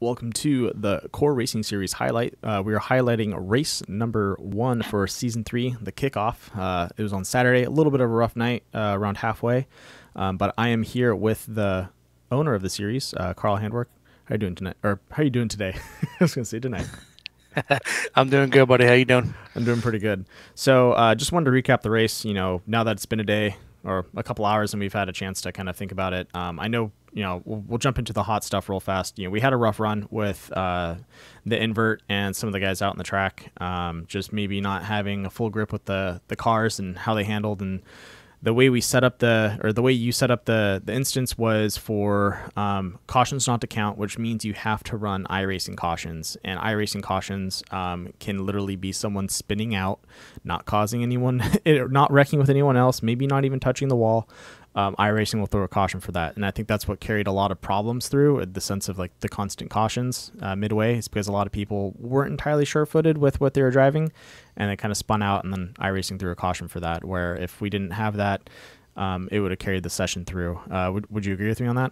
Welcome to the Core Racing Series highlight. We are highlighting race number 1 for season 3, the kickoff. It was on Saturday, a little bit of a rough night, around halfway, but I am here with the owner of the series, Carl Handwerk. How are you doing tonight? Or how are you doing today? I was going to say tonight. I'm doing good, buddy. How you doing? I'm doing pretty good. So just wanted to recap the race. Now that it's been a day or a couple hours and we've had a chance to kind of think about it. I know, we'll jump into the hot stuff real fast. We had a rough run with the invert and some of the guys out in the track. Just maybe not having a full grip with the cars and how they handled, and the way we set up the way you set up the instance was for cautions not to count, which means you have to run iRacing cautions, and iRacing cautions can literally be someone spinning out, not causing anyone, not wrecking with anyone else, maybe not even touching the wall. iRacing will throw a caution for that, and I think that's what carried a lot of problems through the sense of like the constant cautions midway. It's because a lot of people weren't entirely sure-footed with what they were driving, and it kind of spun out, and then iRacing threw a caution for that, where if we didn't have that, it would have carried the session through. Would you agree with me on that?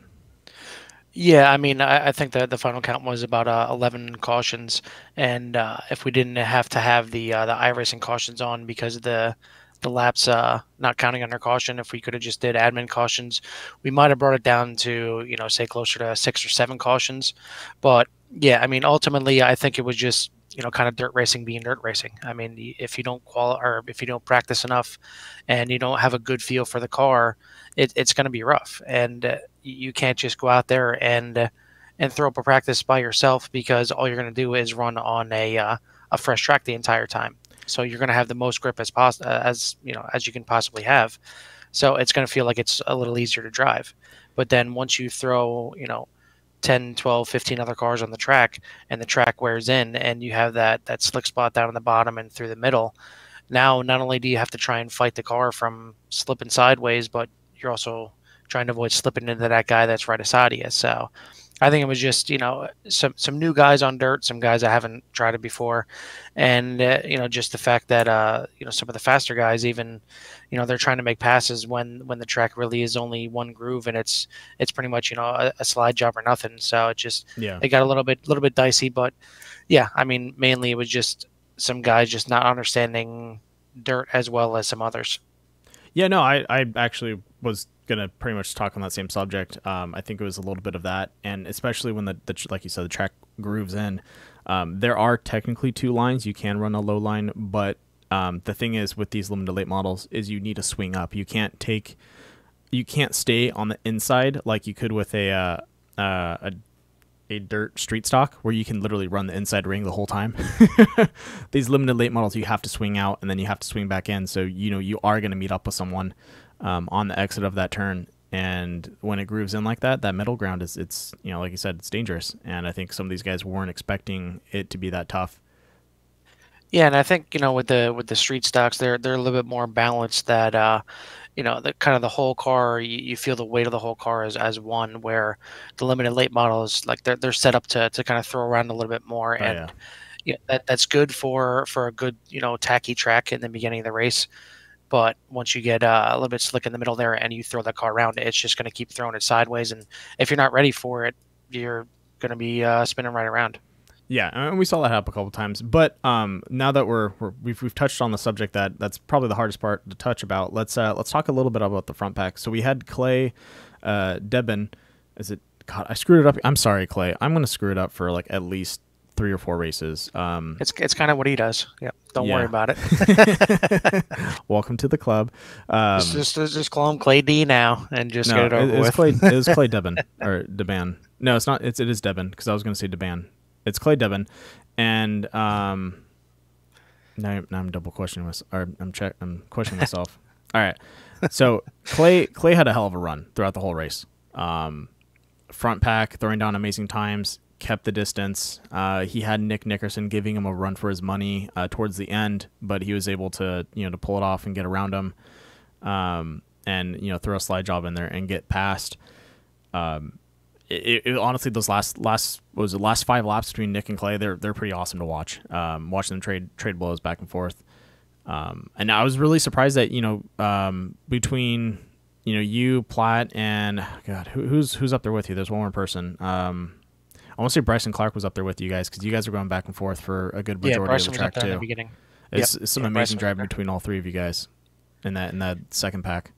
Yeah, I mean, I think that the final count was about 11 cautions, and if we didn't have to have the iRacing cautions on because of the laps not counting under caution, if we could have just did admin cautions, we might have brought it down to say closer to 6 or 7 cautions. But yeah, I mean, ultimately, I think it was just kind of dirt racing being dirt racing. I mean, if you don't or if you don't practice enough, and you don't have a good feel for the car, it's going to be rough, and you can't just go out there and throw up a practice by yourself, because all you're going to do is run on a fresh track the entire time. So you're going to have the most grip as you can possibly have. So it's going to feel like it's a little easier to drive. But then once you throw 10, 12, 15 other cars on the track, and the track wears in, and you have that slick spot down in the bottom and through the middle, now not only do you have to try and fight the car from slipping sideways, but you're also trying to avoid slipping into that guy that's right beside you. So I think it was just some new guys on dirt, some guys that haven't tried it before, and just the fact that some of the faster guys, even they're trying to make passes when the track really is only one groove, and it's pretty much a slide job or nothing. So Yeah. it got a little bit dicey. But yeah, I mean, mainly it was just some guys just not understanding dirt as well as some others. Yeah, no, I actually was gonna pretty much talk on that same subject. I think it was a little bit of that, and especially when the like you said, the track grooves in. There are technically 2 lines. You can run a low line, but the thing is with these limited late models is you need to swing up. You can't stay on the inside like you could with a dirt street stock, where you can literally run the inside ring the whole time. These limited late models, you have to swing out and then you have to swing back in. So, you are going to meet up with someone on the exit of that turn. And when it grooves in like that, that middle ground it's like you said, it's dangerous. And I think some of these guys weren't expecting it to be that tough. Yeah, and I think with the street stocks, they're a little bit more balanced. That the kind of the whole car, you feel the weight of the whole car as one. Where the limited late models, like they're set up to kind of throw around a little bit more, Oh, yeah. and yeah, that's good for a good tacky track in the beginning of the race. But once you get a little bit slick in the middle there, and you throw the car around, it's just going to keep throwing it sideways, and if you're not ready for it, you're going to be spinning right around. Yeah, and we saw that happen a couple times. But now that we've touched on the subject that's probably the hardest part to touch about, let's talk a little bit about the front pack. So we had Clay Debin. Is it? God, I screwed it up. I'm sorry, Clay. I'm gonna screw it up for like at least 3 or 4 races. It's kind of what he does. Yeah, don't worry Yeah. about it. Welcome to the club. Just call him Clay D now and just get No, it over it's with. Clay. It was Clay Debin or Deban. No, it's not. It is Debin, because I was gonna say Deban. It's Clay Debin, and now I'm double questioning myself. Or I'm questioning myself. All right. So Clay had a hell of a run throughout the whole race. Front pack, throwing down amazing times, kept the distance. He had Nick Nickerson giving him a run for his money towards the end, but he was able to pull it off and get around him, and throw a slide job in there and get past. Honestly, those last what was the last 5 laps between Nick and Clay, they're pretty awesome to watch. Watching them trade blows back and forth. And I was really surprised that between you, Platt, and God, who's up there with you? There's one more person. I want to say Bryson Clark was up there with you guys because you guys were going back and forth for a good Yeah, majority of the Bryson was up track there in the too. beginning. Yep. It's some Yeah, amazing Bryson was up driving there. between all three of you guys in that second pack.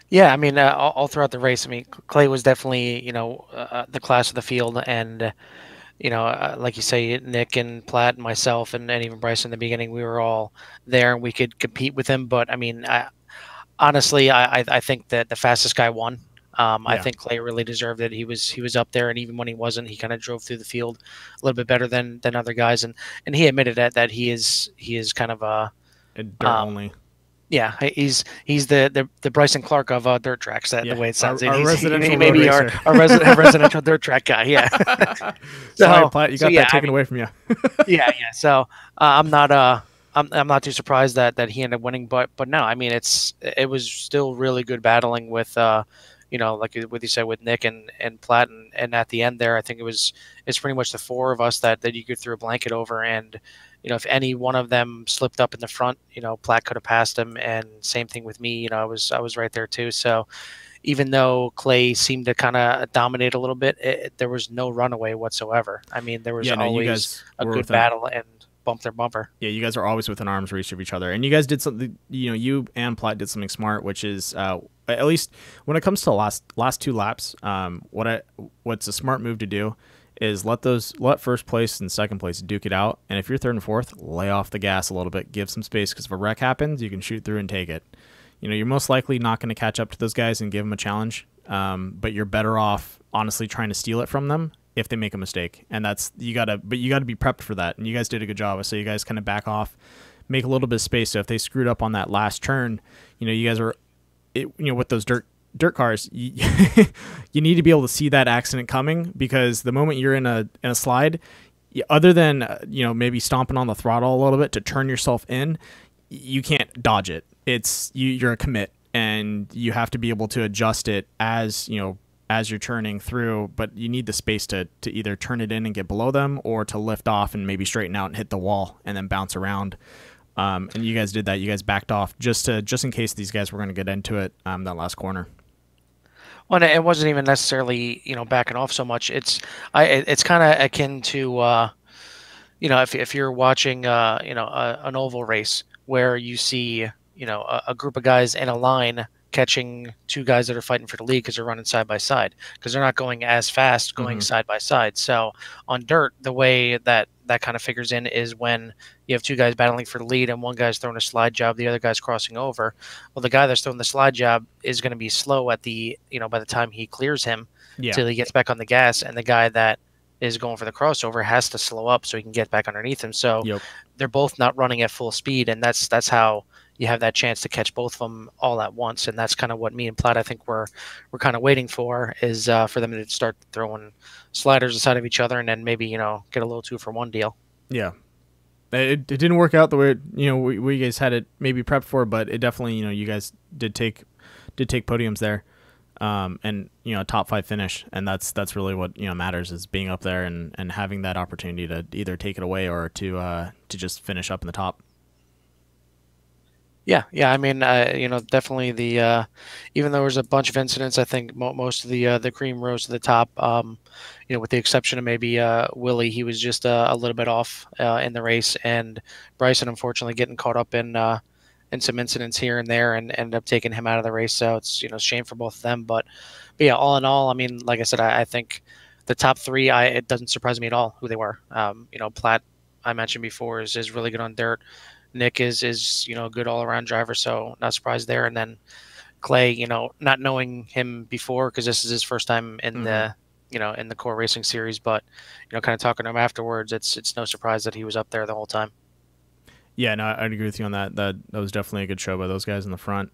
Yeah, I mean, all throughout the race, I mean, Clay was definitely, the class of the field, and like you say, Nick and Platt and myself and even Bryce in the beginning, we were all there and we could compete with him. But I mean, honestly, I think that the fastest guy won. I Yeah, think Clay really deserved it. He was up there, and even when he wasn't, he kind of drove through the field a little bit better than other guys, and he admitted that he is kind of a dirt um, only. yeah, he's the Bryson Clark of dirt tracks. That the Yeah, way it sounds. our He residential may road be racer. our residential dirt track guy. Yeah. Sorry, So Platt, you so got yeah, that I taken mean, away from you. yeah. So I'm not too surprised that he ended up winning, but no, I mean it was still really good battling with like what you said with Nick and Platt and at the end there, I think it's pretty much the four of us that you could throw a blanket over, and if any one of them slipped up in the front, Platt could have passed him, and same thing with me, I was right there too. So even though Clay seemed to kind of dominate a little bit, there was no runaway whatsoever. I mean, there was Yeah, no, you always guys a were good within. battle and bump their bumper. Yeah, you guys are always within arm's reach of each other, and you guys did something. You and Platt did something smart, which is at least when it comes to the last two laps. What's a smart move to do is let first place and second place duke it out, and if you're third and fourth, lay off the gas a little bit, give some space because if a wreck happens, you can shoot through and take it. You're most likely not going to catch up to those guys and give them a challenge, but you're better off honestly trying to steal it from them if they make a mistake. And that's you gotta be prepped for that. And you guys did a good job. So you guys kind of back off, make a little bit of space. So if they screwed up on that last turn, you guys are, with those dirt cars, you need to be able to see that accident coming because the moment you're in a slide, other than maybe stomping on the throttle a little bit to turn yourself in, you can't dodge it. You're a commit, and you have to be able to adjust it as you're turning through. But you need the space to either turn it in and get below them, or to lift off and maybe straighten out and hit the wall and then bounce around. And you guys did that. You guys backed off just in case these guys were going to get into it that last corner. Well, and it wasn't even necessarily backing off so much. It's kind of akin to if you're watching an oval race where you see a group of guys in a line catching two guys that are fighting for the lead because they're running side by side because they're not going as fast going side by side. So on dirt, the way that kind of figures in is when you have two guys battling for the lead and one guy's throwing a slide job, the other guy's crossing over. Well, the guy that's throwing the slide job is going to be slow at by the time he clears him till he gets back on the gas, and the guy that is going for the crossover has to slow up so he can get back underneath him. So they're both not running at full speed, and that's how you have that chance to catch both of them all at once. And that's kind of what me and Platt, I think we're kind of waiting for, is for them to start throwing sliders aside of each other and then maybe, get a little 2-for-1 deal. Yeah. It didn't work out the way, we guys had it maybe prepped for, but it definitely, you guys did take podiums there. And top 5 finish, and that's really what matters, is being up there and having that opportunity to either take it away or to just finish up in the top. Yeah. I mean, definitely the even though there was a bunch of incidents, I think most of the cream rose to the top. With the exception of maybe Willie, he was just a little bit off in the race, and Bryson unfortunately getting caught up in some incidents here and there, and ended up taking him out of the race. So it's a shame for both of them. But yeah, all in all, I mean, like I said, I think the top three, it doesn't surprise me at all who they were. Platt, I mentioned before, is really good on dirt. Nick is a good all around driver, so not surprised there. And then Clay, not knowing him before because this is his first time in the in the core racing series, but kind of talking to him afterwards, it's no surprise that he was up there the whole time. Yeah, no, I'd agree with you on that. That was definitely a good show by those guys in the front.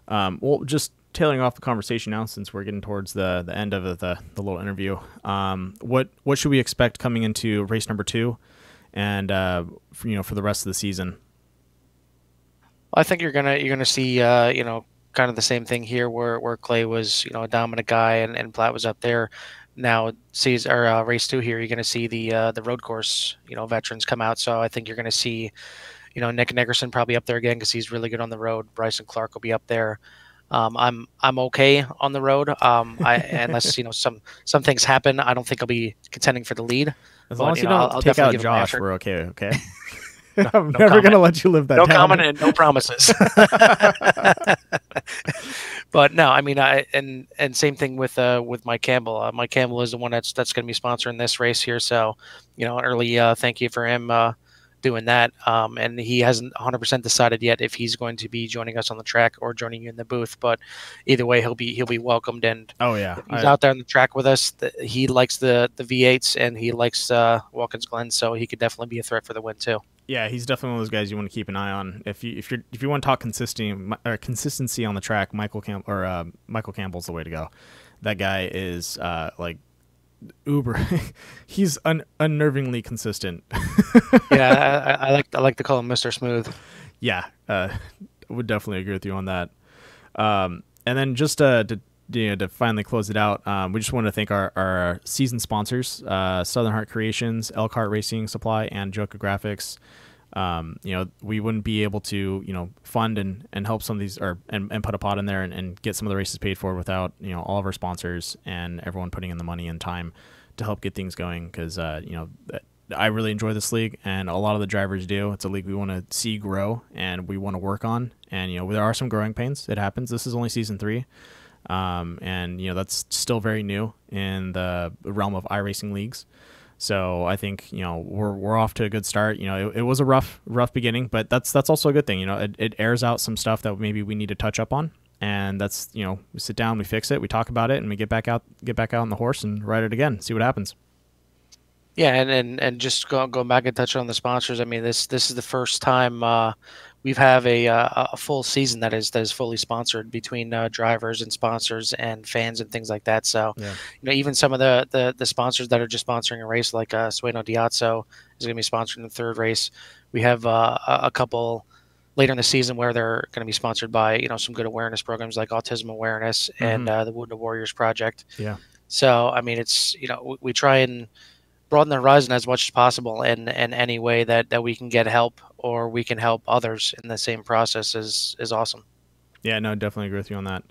Well, just tailing off the conversation now, since we're getting towards the end of the little interview. What should we expect coming into race number 2, and for the rest of the season? I think you're gonna see kind of the same thing here where Clay was a dominant guy and Platt was up there. Now race 2 here, you're gonna see the road course veterans come out. So I think you're gonna see Nick Nickerson probably up there again because he's really good on the road. Bryson Clark will be up there. I'm okay on the road. Unless some things happen, I don't think I'll be contending for the lead. As long But as you don't I'll take definitely out give it my Josh, effort. we're okay. Okay. No, I'm no never comment. gonna let you live that No down. comment and no promises. But no, I mean, and same thing with Mike Campbell. Mike Campbell is the one that's going to be sponsoring this race here. So, an early thank you for him doing that. And he hasn't 100% decided yet if he's going to be joining us on the track or joining you in the booth. But either way, he'll be welcomed. And Oh yeah, if he's out there on the track with us, he likes the V8s and he likes Watkins Glen, so he could definitely be a threat for the win too. yeah, he's definitely one of those guys you want to keep an eye on. If you want to talk consistency on the track, Michael Campbell's the way to go. That guy is like uber. He's unnervingly consistent. Yeah, I like to call him Mr. Smooth. Yeah, would definitely agree with you on that. And then just to finally close it out, we just want to thank our season sponsors, Southern Heart Creations, Elkhart Racing Supply, and Joka Graphics. We wouldn't be able to, fund and help some of these and put a pot in there and get some of the races paid for without, all of our sponsors and everyone putting in the money and time to help get things going. Cause, I really enjoy this league and a lot of the drivers do. It's a league we want to see grow and we want to work on. And, there are some growing pains. It happens. This is only season 3. And that's still very new in the realm of iRacing leagues. So I think we're off to a good start. It was a rough beginning, but that's also a good thing. It airs out some stuff that maybe we need to touch up on, and that's we sit down, we fix it, we talk about it, and we get back out on the horse and ride it again, see what happens. Yeah, and just going back and touch on the sponsors. I mean, this is the first time we've have a full season that is fully sponsored between drivers and sponsors and fans and things like that. So, Yeah. Even some of the sponsors that are just sponsoring a race, like Sueno Diazzo is going to be sponsoring the third race. We have a couple later in the season where they're going to be sponsored by some good awareness programs like Autism Awareness and the Wounded Warriors Project. Yeah. So, I mean, it's we try and broaden the horizon as much as possible in any way that we can get help or we can help others in the same process is awesome. Yeah, no, definitely agree with you on that.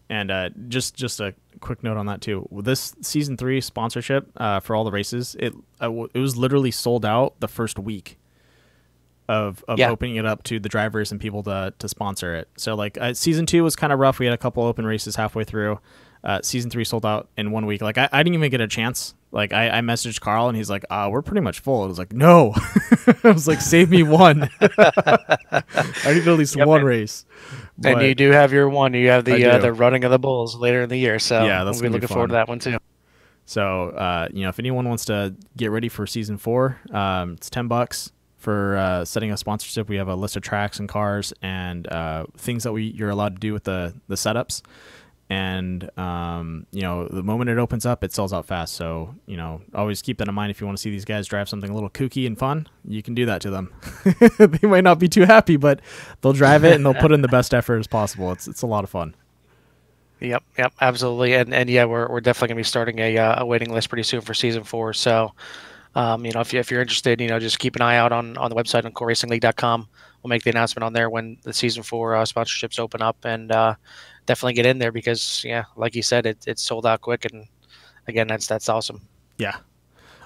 And just a quick note on that too. This season 3 sponsorship for all the races, it was literally sold out the first week of opening it up to the drivers and people to sponsor it. So like season 2 was kind of rough. We had a couple open races halfway through. Season 3 sold out in 1 week. Like I didn't even get a chance. Like I messaged Carl and he's like, we're pretty much full. I was like, no. I was like, save me one. I need at least one race. And you do have your one. You have the running of the bulls later in the year. So yeah, that's we'll be looking forward to that one too. So if anyone wants to get ready for season 4, it's $10 for setting a sponsorship. We have a list of tracks and cars and things that you're allowed to do with the setups. And the moment it opens up, it sells out fast. So always keep that in mind. If you want to see these guys drive something a little kooky and fun, you can do that to them. They might not be too happy, but they'll drive it and they'll put in the best effort as possible. It's a lot of fun. Yep, absolutely. And yeah, we're definitely gonna be starting a waiting list pretty soon for season 4. So if you're interested, just keep an eye out on the website on CoreRacingLeague.com. We'll make the announcement on there when the season 4 sponsorships open up, and definitely get in there because, like you said, it's sold out quick, and again, that's awesome. Yeah.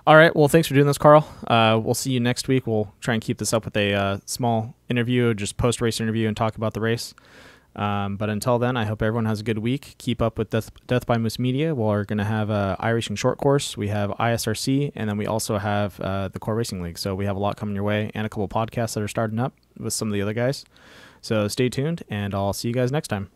All right. Well, thanks for doing this, Carl. We'll see you next week. We'll try and keep this up with a small interview, just post-race interview, and talk about the race. But until then, I hope everyone has a good week. Keep up with Death by Moose Media. We're going to have a iRacing short course. We have ISRC, and then we also have the Core Racing League. So we have a lot coming your way and a couple podcasts that are starting up with some of the other guys. So stay tuned, and I'll see you guys next time.